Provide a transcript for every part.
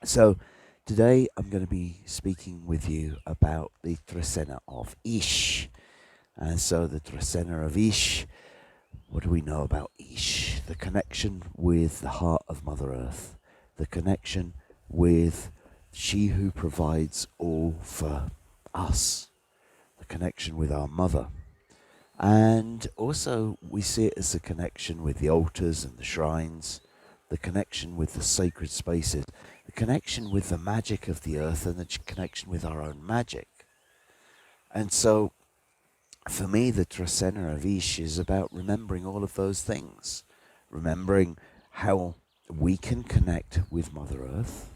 So today I'm going to be speaking with you about the Trecena of Ix. And so the Trecena of Ix, what do we know about Ix? The connection with the heart of Mother Earth, the connection with she who provides all for us, the connection with our mother. And also, we see it as a connection with the altars and the shrines, the connection with the sacred spaces, the connection with the magic of the earth, and the connection with our own magic. And so, for me, the Trecena of Ish is about remembering all of those things, remembering how we can connect with Mother Earth,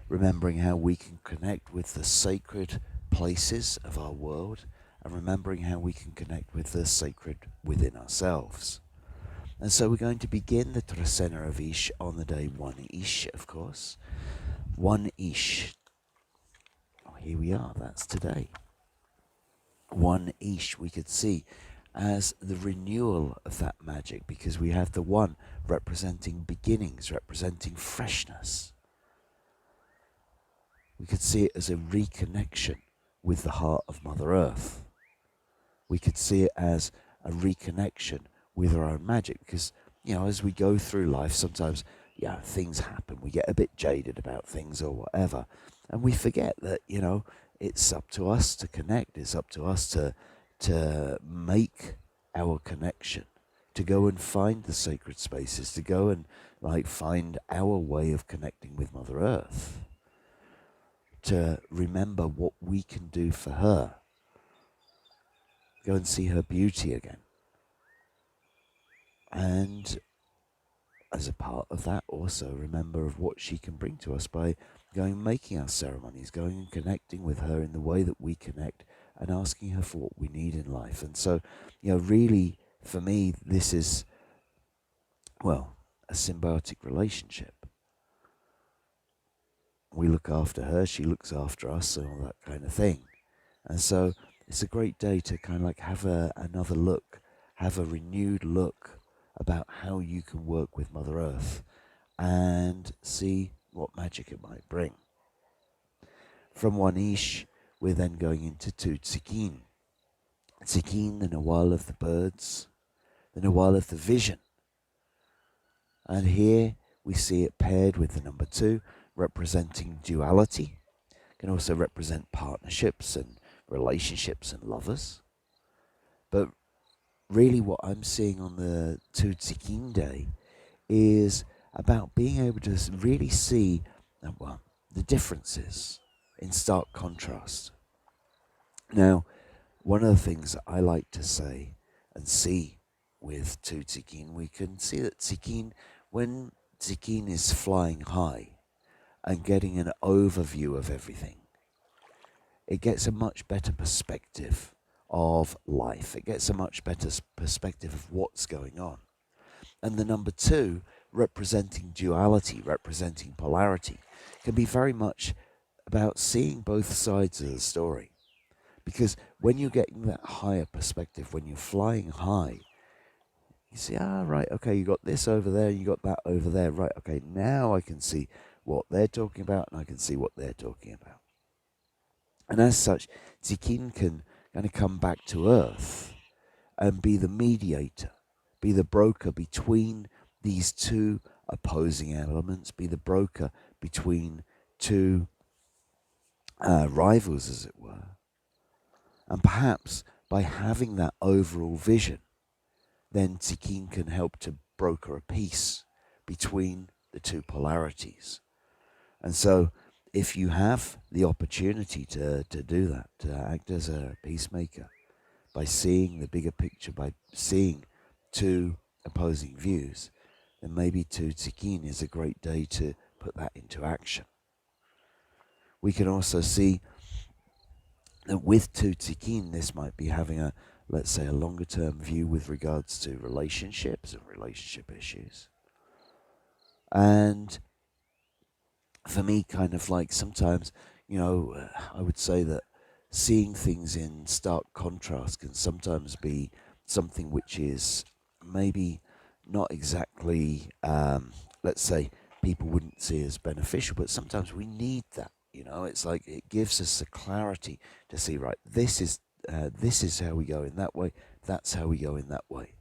remembering how we can connect with the sacred places of our world, and remembering how we can connect with the sacred within ourselves. And so we're going to begin the Trecena of Ish on the day 1 Ish, of course. 1 Ish. Oh, here we are, that's today. 1 Ish we could see as the renewal of that magic, because we have the 1 representing beginnings, representing freshness. We could see it as a reconnection with the heart of Mother Earth. We could see it as a reconnection with our own magic, because, as we go through life, sometimes, things happen. We get a bit jaded about things or whatever, and we forget that, it's up to us to connect. It's up to us to make our connection, to go and find the sacred spaces, to go and find our way of connecting with Mother Earth, to remember what we can do for her, go and see her beauty again. And as a part of that, also remember of what she can bring to us by going and making our ceremonies, going and connecting with her in the way that we connect, and asking her for what we need in life. And so, really, for me, this is, a symbiotic relationship. We look after her, she looks after us, and all that kind of thing. And so it's a great day to kind of have another look, have a renewed look about how you can work with Mother Earth and see what magic it might bring. From 1 Ish, we're then going into 2 Tzikin. Tzikin, the Nawal of the birds, the Nawal of the vision. And here we see it paired with the number 2, representing duality. It can also represent partnerships and relationships and lovers. But really what I'm seeing on the 2 Tzikin day is about being able to really see, the differences in stark contrast. Now, one of the things that I like to say and see with 2 Tzikin, we can see that Tzikin, when Tzikin is flying high and getting an overview of everything, it gets a much better perspective of life. It gets a much better perspective of what's going on. And the number 2, representing duality, representing polarity, can be very much about seeing both sides of the story. Because when you're getting that higher perspective, when you're flying high, you see, right, okay, you got this over there, you got that over there, right, okay, now I can see what they're talking about, and I can see what they're talking about. And as such, Tzikin can kind of come back to earth and be the mediator, be the broker between these 2 opposing elements, be the broker between 2 rivals, as it were. And perhaps by having that overall vision, then Tzikin can help to broker a peace between the 2 polarities. And so, if you have the opportunity to do that, to act as a peacemaker, by seeing the bigger picture, by seeing 2 opposing views, then maybe 2 Tzikin is a great day to put that into action. We can also see that with 2 Tzikin, this might be having let's say, a longer term view with regards to relationships and relationship issues. And for me, kind of sometimes, I would say that seeing things in stark contrast can sometimes be something which is maybe not exactly, let's say, people wouldn't see as beneficial, but sometimes we need that. It's like it gives us the clarity to see, right, this is how we go in that way, that's how we go in that way.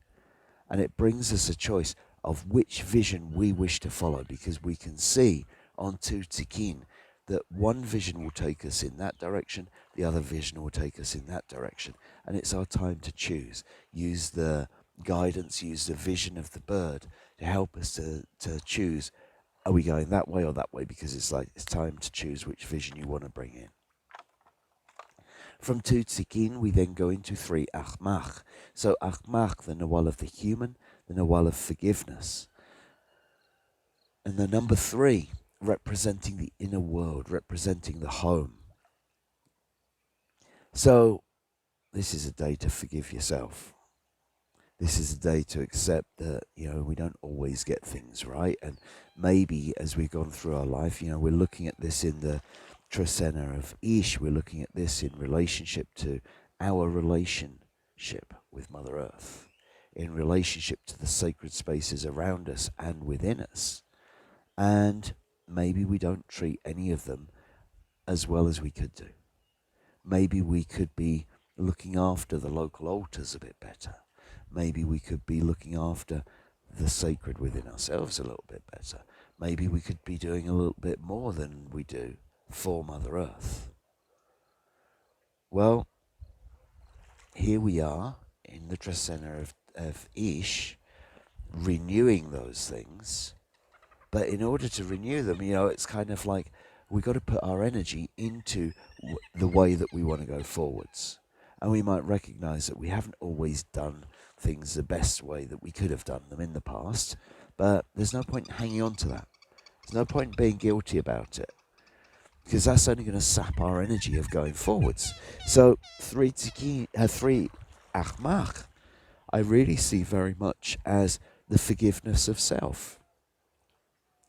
And it brings us a choice of which vision we wish to follow, because we can see on Tu Tikin that one vision will take us in that direction, the other vision will take us in that direction. And it's our time to choose. Use the guidance, use the vision of the bird to help us to choose, are we going that way or that way? Because it's time to choose which vision you want to bring in. From Tu Tzikin, we then go into 3 Achmach. So Achmach, the Nawal of the human, the Nawal of forgiveness. And the number 3, representing the inner world, representing the home. So this is a day to forgive yourself. This is a day to accept that, we don't always get things right. And maybe as we've gone through our life, we're looking at this in the Trecena of Ix, we're looking at this in relationship to our relationship with Mother Earth, in relationship to the sacred spaces around us and within us. And maybe we don't treat any of them as well as we could do. Maybe we could be looking after the local altars a bit better. Maybe we could be looking after the sacred within ourselves a little bit better. Maybe we could be doing a little bit more than we do for Mother Earth. Well, here we are in the Trecena of Ix, renewing those things. But in order to renew them, it's kind of like we've got to put our energy into the way that we want to go forwards. And we might recognize that we haven't always done things the best way that we could have done them in the past, but there's no point hanging on to that. There's no point being guilty about it, because that's only going to sap our energy of going forwards. So 3 Achmach, I really see very much as the forgiveness of self.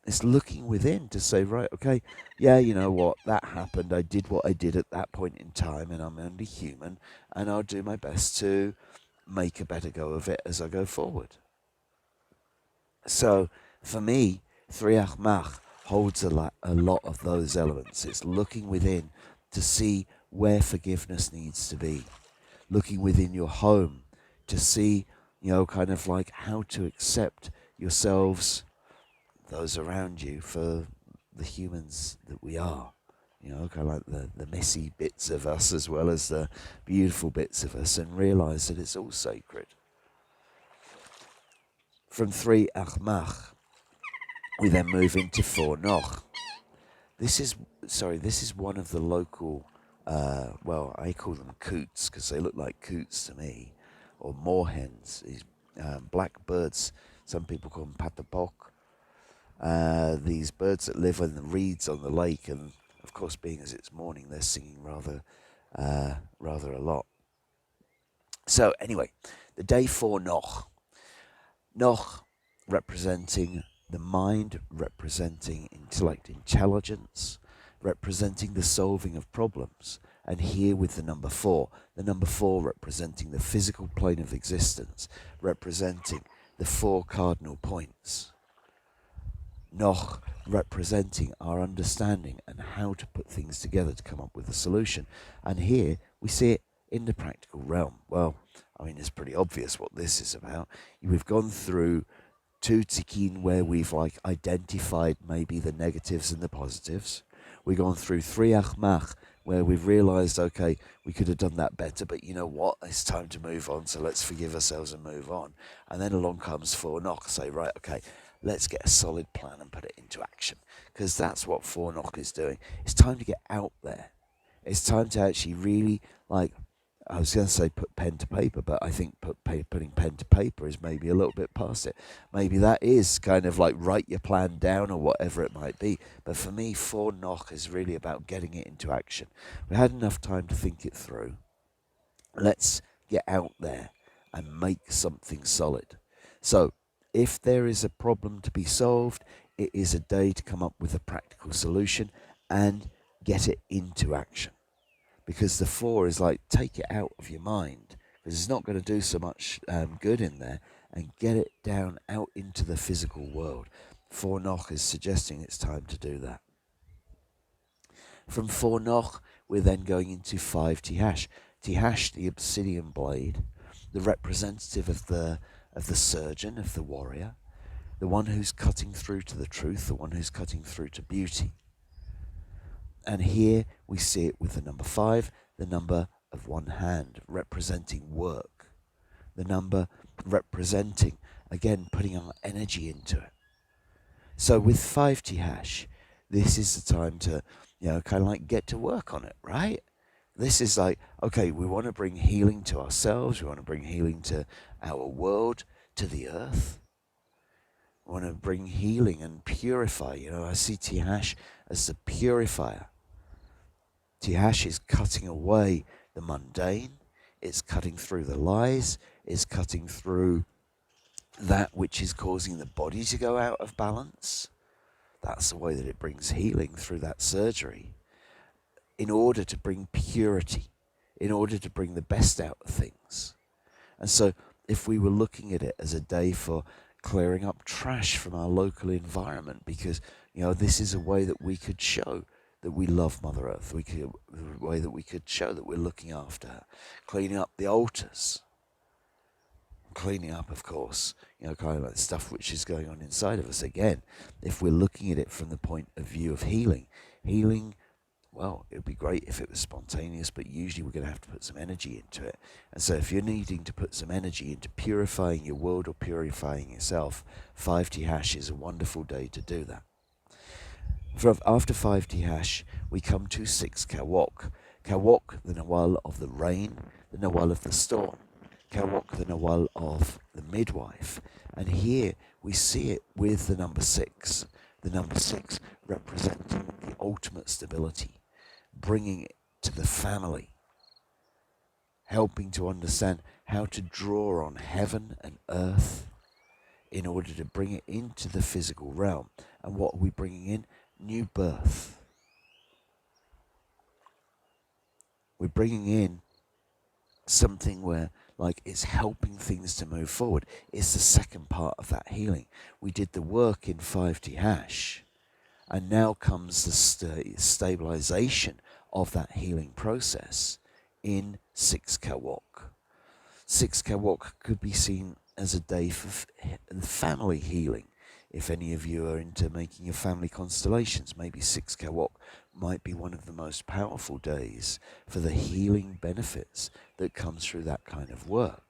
It's looking within to say, right, okay, yeah, you know what, that happened. I did what I did at that point in time, and I'm only human, and I'll do my best to make a better go of it as I go forward. So, for me, 3 Achmach holds a lot of those elements. It's looking within to see where forgiveness needs to be. Looking within your home to see, kind of like how to accept yourselves, those around you, for the humans that we are. Kind of like the messy bits of us as well as the beautiful bits of us, and realise that it's all sacred. From 3 Achmach, we then move into 4 Noch. This is one of the local, I call them coots because they look like coots to me, or moorhens, these black birds. Some people call them patapok. These birds that live in the reeds on the lake, and of course, being as it's morning, they're singing rather a lot. So anyway, the day 4 Noch. Noch representing the mind, representing intellect, intelligence, representing the solving of problems. And here with the number 4 representing the physical plane of existence, representing the 4 cardinal points. Noch representing our understanding and how to put things together to come up with a solution. And here we see it in the practical realm. Well, it's pretty obvious what this is about. We've gone through 2 Tzikin where we've identified maybe the negatives and the positives. We've gone through 3 Achmach where we've realised, okay, we could have done that better, but you know what? It's time to move on, so let's forgive ourselves and move on. And then along comes 4 Noch, say, right, okay, let's get a solid plan and put it into action. Because that's what 4 Noch is doing. It's time to get out there. It's time to actually really, I was going to say put pen to paper, but I think putting pen to paper is maybe a little bit past it. Maybe that is kind of like write your plan down or whatever it might be. But for me, 4 Noch is really about getting it into action. We had enough time to think it through. Let's get out there and make something solid. So if there is a problem to be solved, it is a day to come up with a practical solution and get it into action. Because the 4 is take it out of your mind, because it's not going to do so much good in there, and get it down out into the physical world. 4 Noch is suggesting it's time to do that. From 4 Noch, we're then going into 5 Tash. Tash, the obsidian blade, the representative of the surgeon, of the warrior, the one who's cutting through to the truth, the one who's cutting through to beauty. And here we see it with the number 5, the number of one hand, representing work. The number representing, again, putting our energy into it. So with 5 Tash, this is the time to, kind of like get to work on it, right? This is like, okay, we want to bring healing to ourselves. We want to bring healing to our world, to the earth. We want to bring healing and purify. I see Tash as the purifier. Tash is cutting away the mundane. It's cutting through the lies. It's cutting through that which is causing the body to go out of balance. That's the way that it brings healing, through that surgery, in order to bring purity, in order to bring the best out of things. And so if we were looking at it as a day for clearing up trash from our local environment, because this is a way that we could show that we love Mother Earth, a way that we could show that we're looking after her, cleaning up the altars, cleaning up, of course, kind of like stuff which is going on inside of us. Again, if we're looking at it from the point of view of healing, well, it would be great if it was spontaneous, but usually we're going to have to put some energy into it. And so if you're needing to put some energy into purifying your world or purifying yourself, 5 Tash is a wonderful day to do that. After 5 Tash, we come to 6 Kwok. Kwok, the Nawal of the rain, the Nawal of the storm. Kwok, the Nawal of the midwife. And here we see it with the number 6. The number 6 representing the ultimate stability, bringing it to the family, helping to understand how to draw on heaven and earth in order to bring it into the physical realm. And what are we bringing in? New birth. We're bringing in something where, it's helping things to move forward. It's the second part of that healing. We did the work in 5 Tash, and now comes the stabilization of that healing process in 6 Kwok. 6 Kwok could be seen as a day for family healing. If any of you are into making your family constellations, maybe 6 Kwok might be one of the most powerful days for the healing benefits that comes through that kind of work.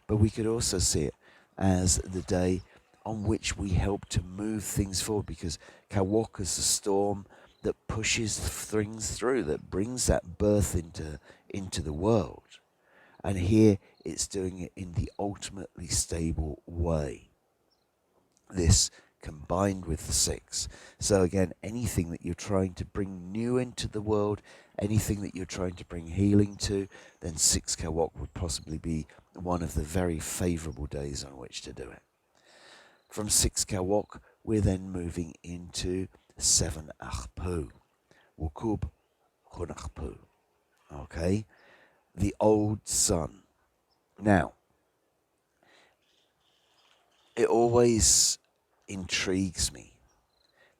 But we could also see it as the day on which we help to move things forward, because Kwok is the storm that pushes things through, that brings that birth into the world. And here it's doing it in the ultimately stable way. This combined with the 6. So again, anything that you're trying to bring new into the world, anything that you're trying to bring healing to, then 6 Kwok would possibly be one of the very favourable days on which to do it. From 6 Kwok, we're then moving into 7 Achpu. Wukub Hunachpu. Okay? The old sun. Now, it always intrigues me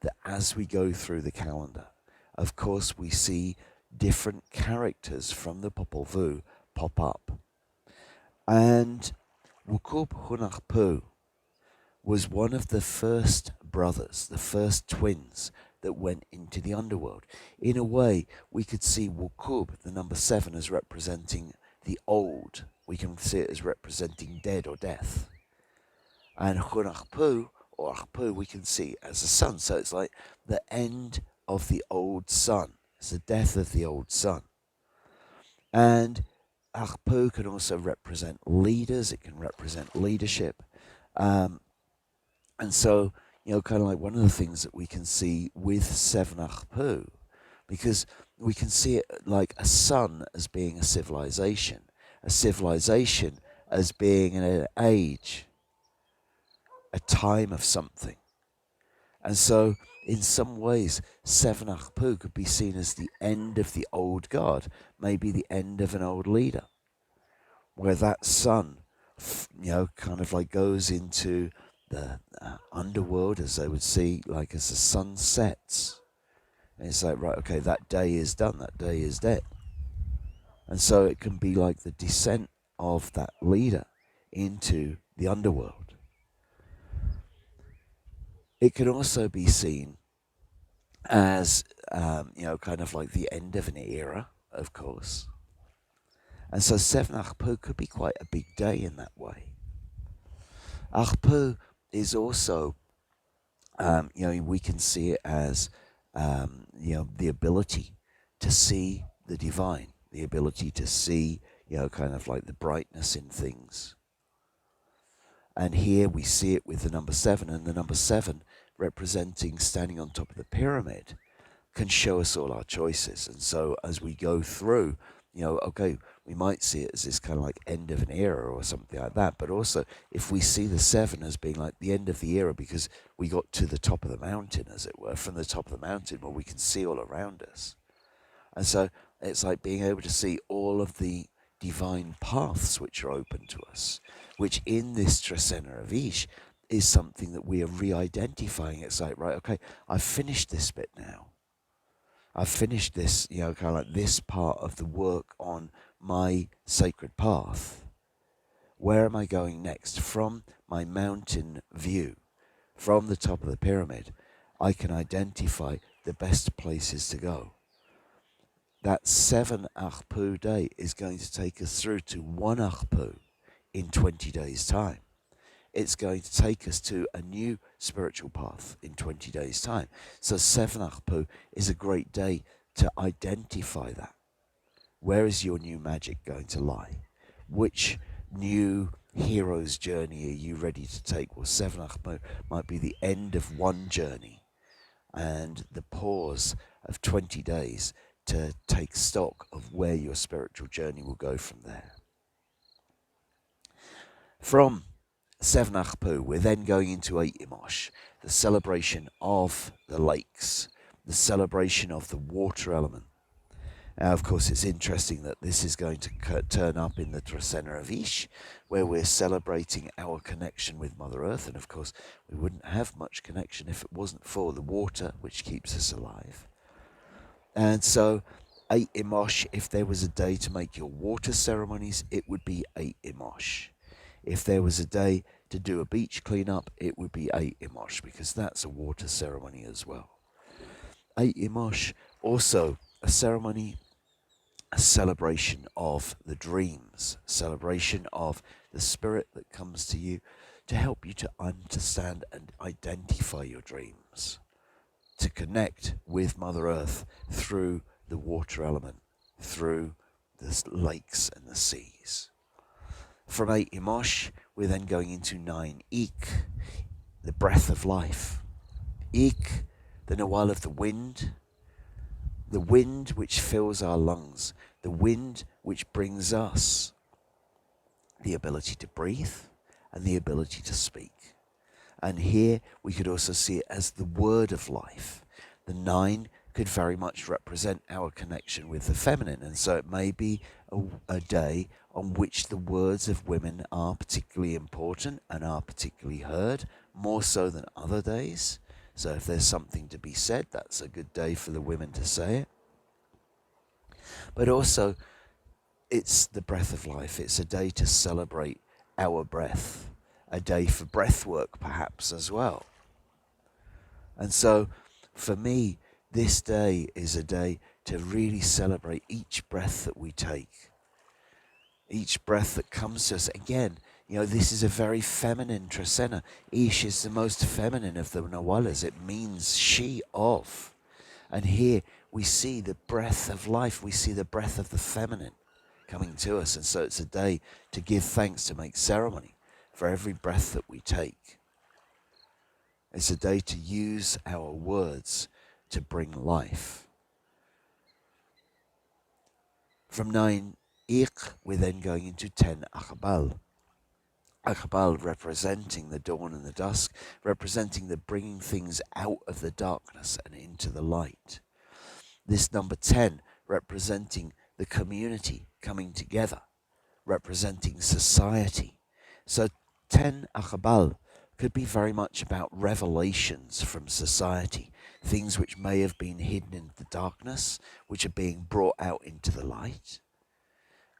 that as we go through the calendar, of course we see different characters from the Popol Vuh pop up. And Wukub Hunachpu was one of the first brothers, the first twins that went into the underworld. In a way, we could see Wukub, the number 7, as representing the old. We can see it as representing dead or death. And Hunachpu, or Achpu, we can see as the sun. So it's like the end of the old sun. It's the death of the old sun. And Achpu can also represent leaders. It can represent leadership. And so, kind of like one of the things that we can see with 7 Achpu, because we can see it like a sun as being a civilization as being an age, a time of something. And so, in some ways, 7 Achpu could be seen as the end of the old guard, maybe the end of an old leader, where that sun, kind of like goes into the underworld, as they would see, like as the sun sets. And it's like, right, okay, that day is done, that day is dead. And so it can be like the descent of that leader into the underworld. It can also be seen as, kind of like the end of an era, of course. And so 7 Achpu could be quite a big day in that way. Achpu is also, we can see it as, the ability to see the divine, the ability to see, kind of like the brightness in things. And here we see it with the number 7, and the number 7 representing standing on top of the pyramid can show us all our choices. And so as we go through, okay, we might see it as this kind of like end of an era or something like that. But also, if we see the 7 as being like the end of the era because we got to the top of the mountain, as it were, from the top of the mountain where we can see all around us. And so it's like being able to see all of the divine paths which are open to us, which in this Trecena of Ix is something that we are re-identifying. It's like, right, okay, I've finished this bit now. I've finished this, kind of like this part of the work on my sacred path. Where am I going next? From my mountain view, from the top of the pyramid, I can identify the best places to go. That 7 Achpu day is going to take us through to 1 Achpu in 20 days' time. It's going to take us to a new spiritual path in 20 days' time. So 7 Achpu is a great day to identify that. Where is your new magic going to lie? Which new hero's journey are you ready to take? Well, 7 Achpu might be the end of one journey and the pause of 20 days to take stock of where your spiritual journey will go from there. From 7 Achpu, we're then going into 8 Imos, the celebration of the lakes, the celebration of the water element. Now, of course, it's interesting that this is going to turn up in the Trecena of Ix, where we're celebrating our connection with Mother Earth. And of course, we wouldn't have much connection if it wasn't for the water, which keeps us alive. And so 8 Imos, if there was a day to make your water ceremonies, it would be 8 Imos. If there was a day to do a beach cleanup, it would be 8 Imos, because that's a water ceremony as well. 8 Imos, also a ceremony, a celebration of the dreams, celebration of the spirit that comes to you to help you to understand and identify your dreams, to connect with Mother Earth through the water element, through the lakes and the seas. From 8 Imos, we're then going into 9 Ik, the breath of life. Ik, the Nawal of the wind which fills our lungs, the wind which brings us the ability to breathe and the ability to speak. And here we could also see it as the word of life. The 9 could very much represent our connection with the feminine, and so it may be a day on which the words of women are particularly important and are particularly heard, more so than other days. So if there's something to be said, that's a good day for the women to say it. But also, it's the breath of life. It's a day to celebrate our breath, a day for breath work perhaps as well. And so for me, this day is a day to really celebrate each breath that we take, each breath that comes to us. Again, this is a very feminine Trecena. Ix is the most feminine of the Nawalas. It means she of. And here we see the breath of life. We see the breath of the feminine coming to us. And so it's a day to give thanks, to make ceremony for every breath that we take. It's a day to use our words to bring life. From 9 Ik, we're then going into 10 Akbal. Akbal representing the dawn and the dusk, representing the bringing things out of the darkness and into the light. This number 10 representing the community coming together, representing society. So 10 Akbal could be very much about revelations from society, things which may have been hidden in the darkness, which are being brought out into the light.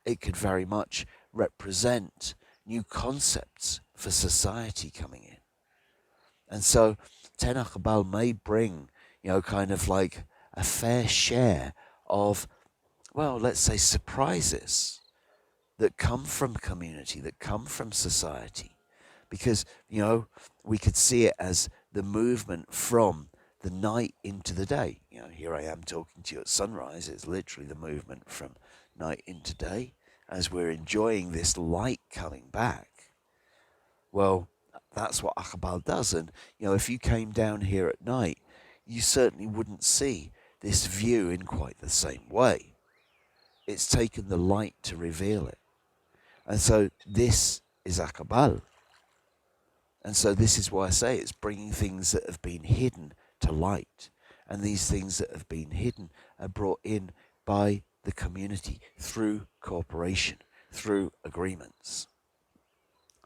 It could very much represent new concepts for society coming in. And so Tenakabal may bring, kind of like a fair share of, well, let's say surprises that come from community, that come from society. Because, we could see it as the movement from the night into the day. Here I am talking to you at sunrise. It's literally the movement from night into day as we're enjoying this light coming back. Well, that's what Akabal does. And, if you came down here at night, you certainly wouldn't see this view in quite the same way. It's taken the light to reveal it. And so this is Akabal. And so this is why I say it's bringing things that have been hidden to light. And these things that have been hidden are brought in by the community through cooperation, through agreements.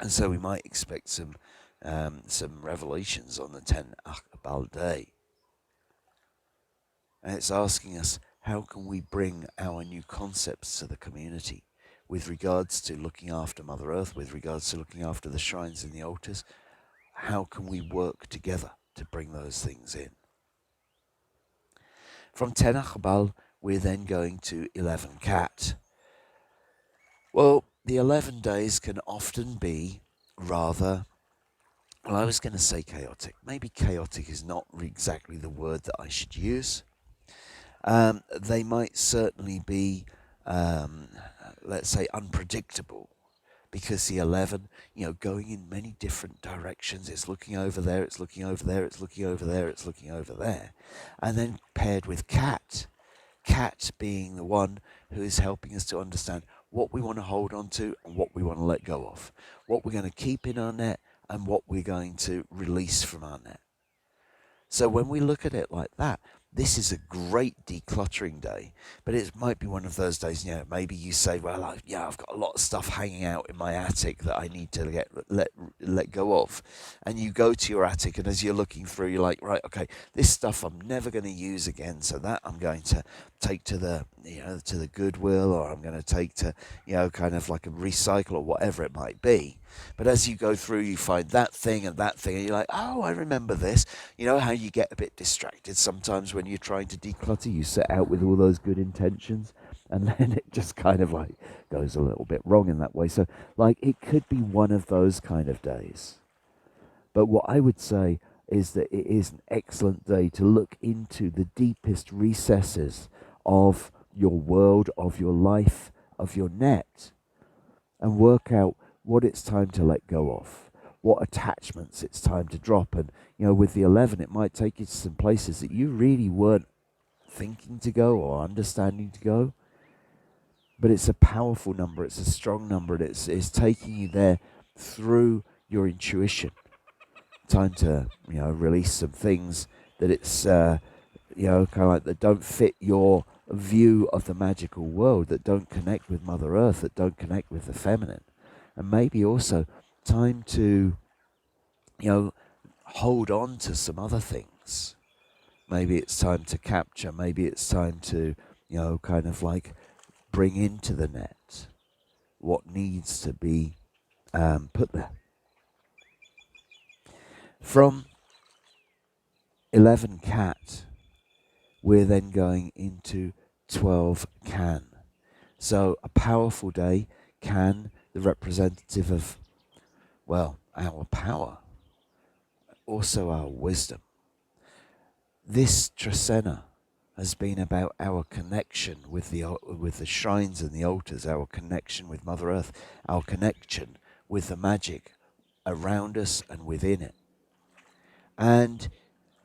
And so we might expect some revelations on the 10 Akabal day. And it's asking us, how can we bring our new concepts to the community with regards to looking after Mother Earth, with regards to looking after the shrines and the altars? How can we work together to bring those things in? From 10 Akabal, we're then going to 11 Cat. Well, the 11 days can often be rather, well, I was going to say chaotic. Maybe chaotic is not exactly the word that I should use. They might certainly be, let's say, unpredictable. Because the 11, going in many different directions. It's looking over there, it's looking over there, it's looking over there, it's looking over there. And then paired with Cat. Cat being the one who is helping us to understand what we want to hold on to and what we want to let go of. What we're going to keep in our net and what we're going to release from our net. So when we look at it like that, this is a great decluttering day, but it might be one of those days, maybe you say, well, I've got a lot of stuff hanging out in my attic that I need to let go of. And you go to your attic, and as you're looking through, you're like, right, okay, this stuff I'm never going to use again, so that I'm going to take to the, to the Goodwill, or I'm going to take to, kind of like a recycle or whatever it might be. But as you go through, you find that thing, and you're like, oh, I remember this. You know how you get a bit distracted sometimes when you're trying to declutter? You set out with all those good intentions, and then it just kind of like goes a little bit wrong in that way. So, like, it could be one of those kind of days. But what I would say is that it is an excellent day to look into the deepest recesses of your world, of your life, of your net, and work out what it's time to let go of, what attachments it's time to drop. And, with the 11, it might take you to some places that you really weren't thinking to go or understanding to go. But it's a powerful number, it's a strong number, and it's taking you there through your intuition. Time to, release some things that it's, kind of like that don't fit your view of the magical world, that don't connect with Mother Earth, that don't connect with the feminine. And maybe also time to, hold on to some other things. Maybe it's time to capture. Maybe it's time to, kind of like bring into the net what needs to be put there. From 11 Cat, we're then going into 12 Can. So a powerful day. Can, the representative of, well, our power, also our wisdom. This Trecena has been about our connection with the shrines and the altars, our connection with Mother Earth, our connection with the magic around us and within it. And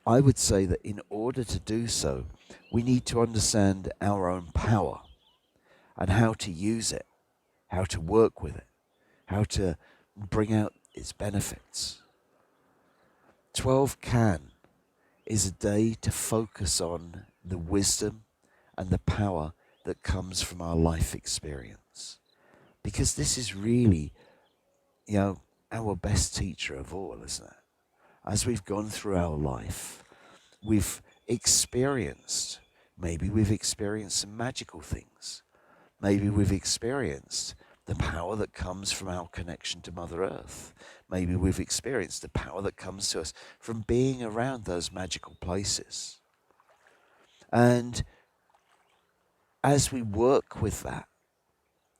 I would say that in order to do so, we need to understand our own power and how to use it, how to work with it, how to bring out its benefits. 12 Can is a day to focus on the wisdom and the power that comes from our life experience. Because this is really, our best teacher of all, isn't it? as we've gone through our life, we've experienced, maybe we've experienced some magical things. Maybe we've experienced the power that comes from our connection to Mother Earth. Maybe we've experienced the power that comes to us from being around those magical places. And as we work with that,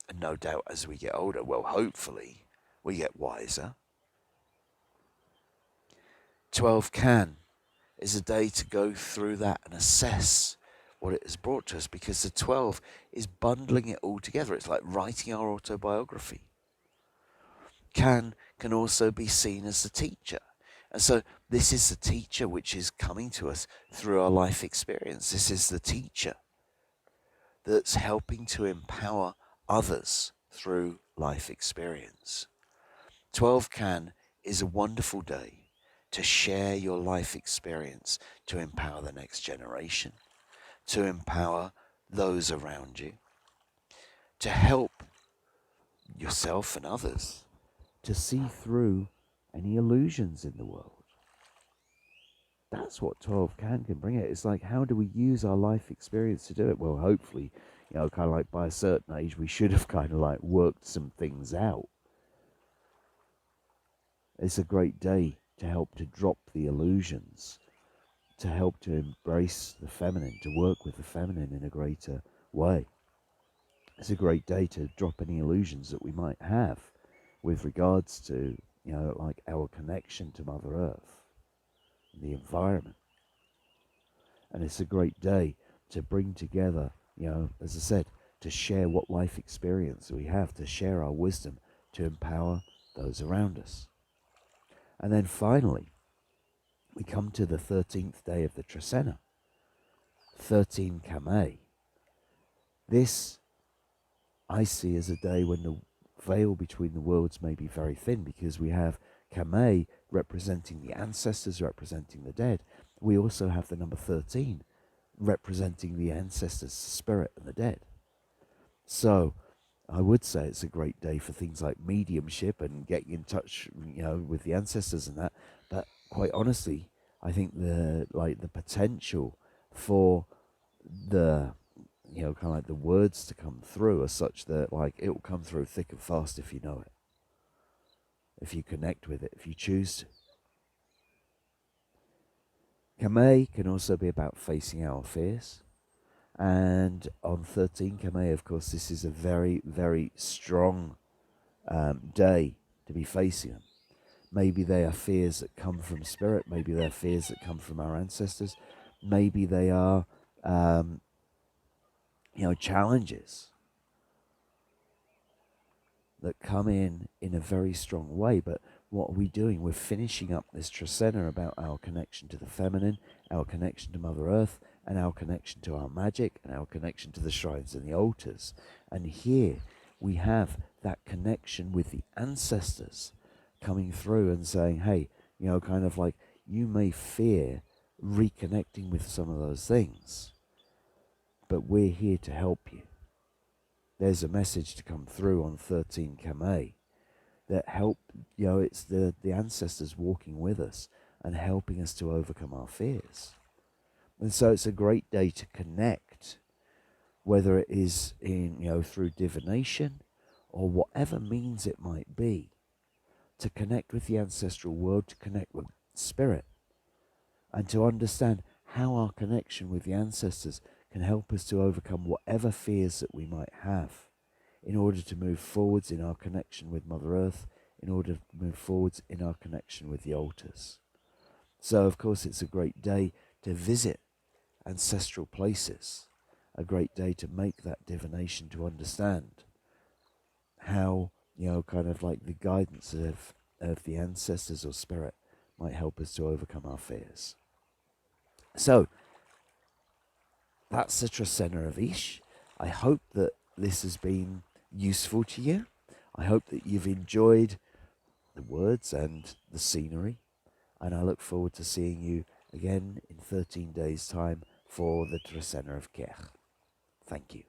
and no doubt as we get older, well, hopefully we get wiser. 12 Can is a day to go through that and assess what it has brought to us, because the 12 is bundling it all together. It's like writing our autobiography. Can also be seen as the teacher. And so this is the teacher which is coming to us through our life experience. This is the teacher that's helping to empower others through life experience. 12 Can is a wonderful day to share your life experience, to empower the next generation, to empower those around you, to help yourself and others to see through any illusions in the world. That's what 12 can bring it. It's like, how do we use our life experience to do it? Well, hopefully, kind of like by a certain age, we should have kind of like worked some things out. It's a great day to help to drop the illusions, to help to embrace the feminine, to work with the feminine in a greater way. It's a great day to drop any illusions that we might have with regards to, like our connection to Mother Earth, the environment. And it's a great day to bring together, as I said, to share what life experience we have, to share our wisdom, to empower those around us. And then finally, we come to the 13th day of the Trecena, 13 Kame. This I see as a day when the veil between the worlds may be very thin, because we have Kame representing the ancestors, representing the dead. We also have the number 13 representing the ancestors, spirit, and the dead. So I would say it's a great day for things like mediumship and getting in touch, with the ancestors and that. But quite honestly, I think the potential for the kind of like the words to come through are such that like it will come through thick and fast if you know it, if you connect with it, if you choose to. Kame can also be about facing our fears. And on 13 Kame, of course, this is a very, very strong day to be facing them. Maybe they are fears that come from spirit. Maybe they're fears that come from our ancestors. Maybe they are, challenges that come in a very strong way. But what are we doing? We're finishing up this Trecena about our connection to the feminine, our connection to Mother Earth, and our connection to our magic, and our connection to the shrines and the altars. And here we have that connection with the ancestors coming through and saying, hey, kind of like, you may fear reconnecting with some of those things, but we're here to help you. There's a message to come through on 13 Kame that help, it's the ancestors walking with us and helping us to overcome our fears. And so it's a great day to connect, whether it is in, through divination or whatever means it might be, to connect with the ancestral world, to connect with spirit, and to understand how our connection with the ancestors can help us to overcome whatever fears that we might have in order to move forwards in our connection with Mother Earth, in order to move forwards in our connection with the altars. So, of course, it's a great day to visit ancestral places, a great day to make that divination, to understand how, kind of like the guidance of the ancestors or spirit might help us to overcome our fears. So, that's the Trecena of Ix. I hope that this has been useful to you. I hope that you've enjoyed the words and the scenery. And I look forward to seeing you again in 13 days' time for the Trecena of Ix. Thank you.